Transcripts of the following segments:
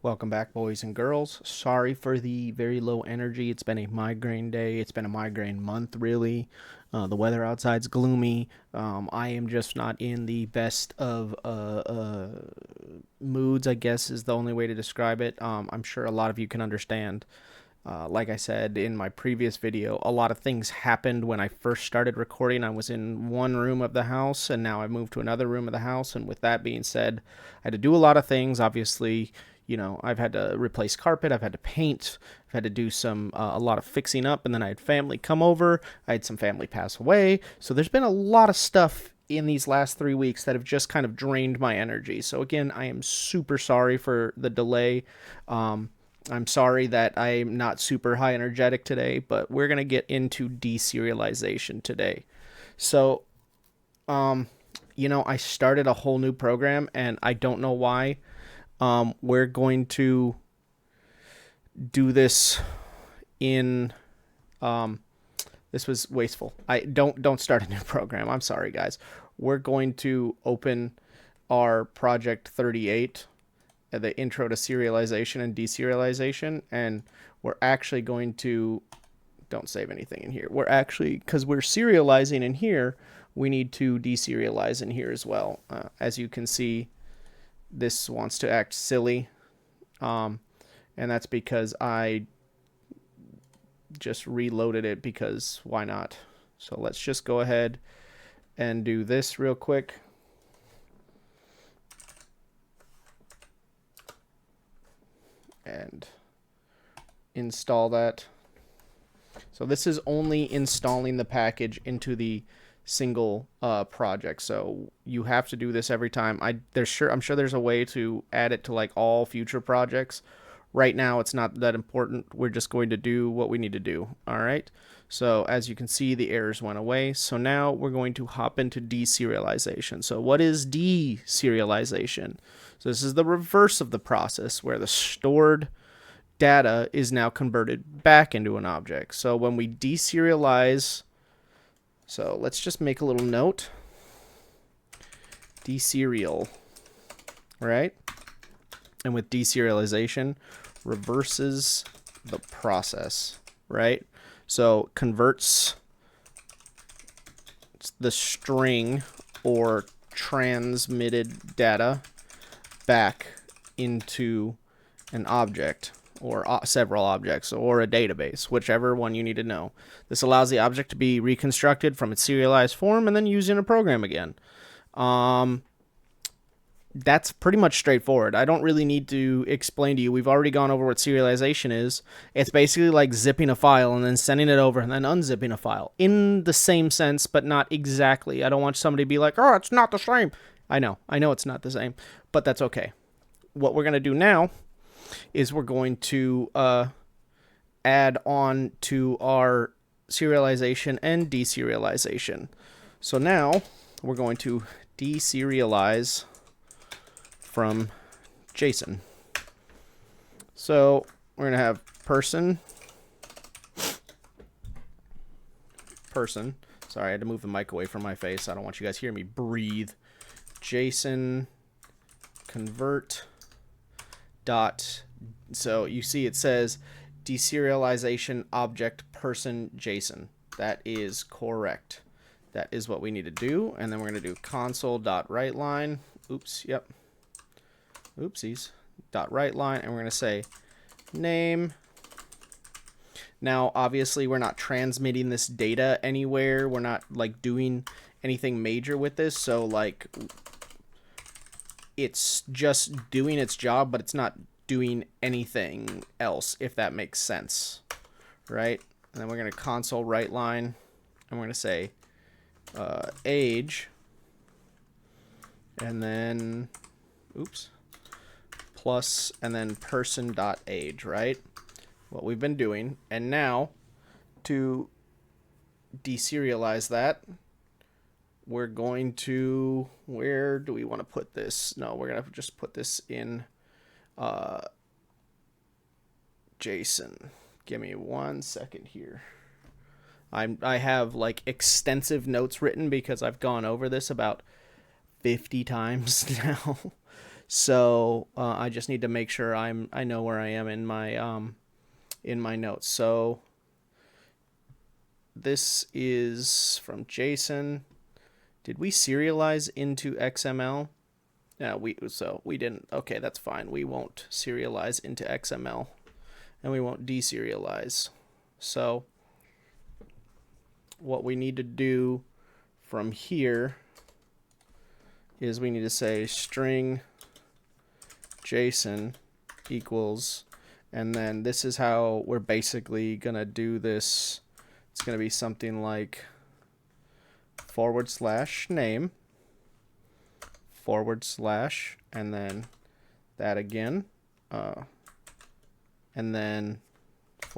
Welcome back, boys and girls. Sorry for the very low energy. It's been a migraine day. It's been a migraine month, really. The weather outside's gloomy. I am just not in the best of moods, I guess, is the only way to describe it. I'm sure a lot of you can understand. Like I said in my previous video, a lot of things happened when I first started recording. I was in one room of the house, and now I moved to another room of the house. And with that being said, I had to do a lot of things. Obviously, I've had to replace carpet, I've had to paint, I've had to do a lot of fixing up, and then I had family come over. I had some family pass away. So there's been a lot of stuff in these last 3 weeks that have just kind of drained my energy. So again, I am super sorry for the delay. I'm sorry that I'm not super high energetic today, but we're going to get into deserialization today. So, I started a whole new program and I don't know why. We're going to do this in, this was wasteful. Don't start a new program. I'm sorry, guys. We're going to open our project 38, the intro to serialization and deserialization, and we're actually going to, don't save anything in here. We're actually, because we're serializing in here, we need to deserialize in here as well. As you can see, this wants to act silly, and that's because I just reloaded it, because why not? So let's just go ahead and do this real quick. And install that. So this is only installing the package into the single project. So you have to do this every time. I'm sure there's a way to add it to like all future projects. Right now, it's not that important. We're just going to do what we need to do. All right. So as you can see, the errors went away. So now we're going to hop into deserialization. So what is deserialization? So this is the reverse of the process where the stored data is now converted back into an object. So when we deserialize, so let's just make a little note. Deserial, right? And with deserialization, reverses the process, right? So converts the string or transmitted data back into an object, or several objects, or a database, whichever one you need to know. This allows the object to be reconstructed from its serialized form and then used in a program again. That's pretty much straightforward. I don't really need to explain to you. We've already gone over what serialization is. It's basically like zipping a file and then sending it over and then unzipping a file in the same sense, but not exactly. I don't want somebody to be like, oh, it's not the same. I know it's not the same, but that's okay. What we're going to do now is we're going to add on to our serialization and deserialization. So now we're going to deserialize from JSON. So we're going to have person. Sorry, I had to move the mic away from my face. I don't want you guys to hear me breathe. JSON convert dot. So you see it says deserialization object person JSON. That is correct. That is what we need to do. And then we're going to do console.writeLine. Oops, yep. Oopsies. .writeLine, and we're going to say name. Now, obviously, we're not transmitting this data anywhere. We're not like doing anything major with this. So like, it's just doing its job, but it's not doing anything else, if that makes sense, right? And then we're going to console writeLine, and we're going to say age, and then, oops, plus, and then person.age, right? What we've been doing. And now, to deserialize that, we're going to, where do we want to put this? No, we're going to just put this in JSON. Give me 1 second here. I have like extensive notes written because I've gone over this about 50 times now. So I just need to make sure I know where I am in my notes. So this is from JSON. Did we serialize into XML? Yeah, we didn't. Okay, that's fine. We won't serialize into XML, and we won't deserialize. So what we need to do from here is we need to say string JSON equals, and then this is how we're basically gonna do this. It's gonna be something like /name / and then that again, and then /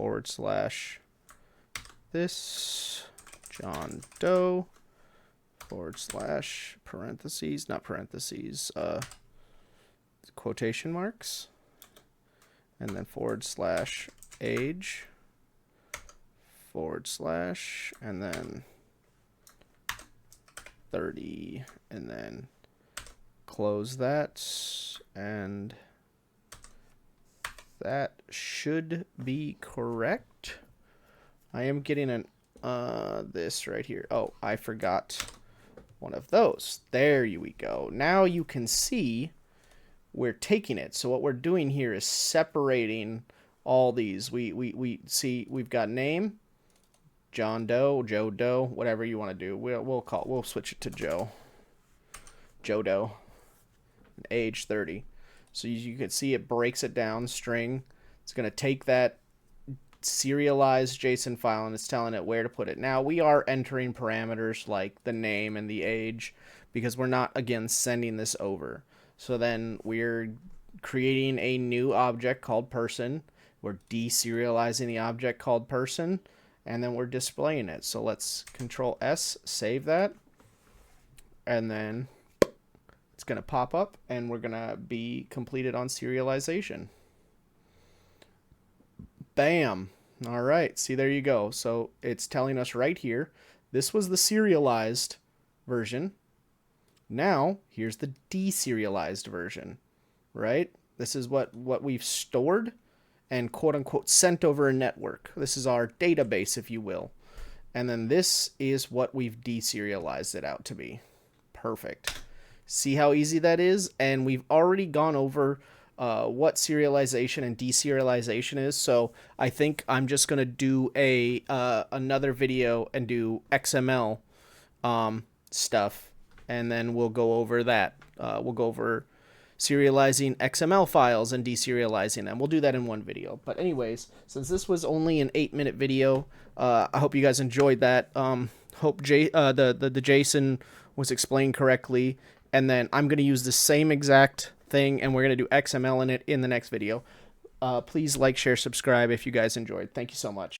this John Doe / parentheses, not parentheses, quotation marks, and then / age / and then 30, and then close that, and that should be correct. I am getting an this right here. Oh, I forgot one of those. There we go. Now you can see we're taking it. So what we're doing here is separating all these. We see we've got name, John Doe, Joe Doe, whatever you want to do. We'll switch it to Joe. Joe Doe. Age 30. So you can see it breaks it down, string. It's going to take that serialized JSON file and it's telling it where to put it. Now we are entering parameters like the name and the age because we're not, again, sending this over. So then we're creating a new object called person. We're deserializing the object called person, and then we're displaying it. So let's Control S, save that, and then it's going to pop up and we're going to be completed on serialization. Bam. All right. See, there you go. So it's telling us right here, this was the serialized version. Now, here's the deserialized version, right? This is what we've stored and quote unquote sent over a network. This is our database, if you will. And then this is what we've deserialized it out to be. Perfect. See how easy that is? And we've already gone over what serialization and deserialization is. So I think I'm just going to do another video and do XML stuff, and then we'll go over that. We'll go over serializing XML files and deserializing them. We'll do that in one video. But anyways, since this was only an 8-minute video, I hope you guys enjoyed that. Hope the JSON was explained correctly. And then I'm going to use the same exact thing, and we're going to do XML in it in the next video. Please like, share, subscribe if you guys enjoyed. Thank you so much.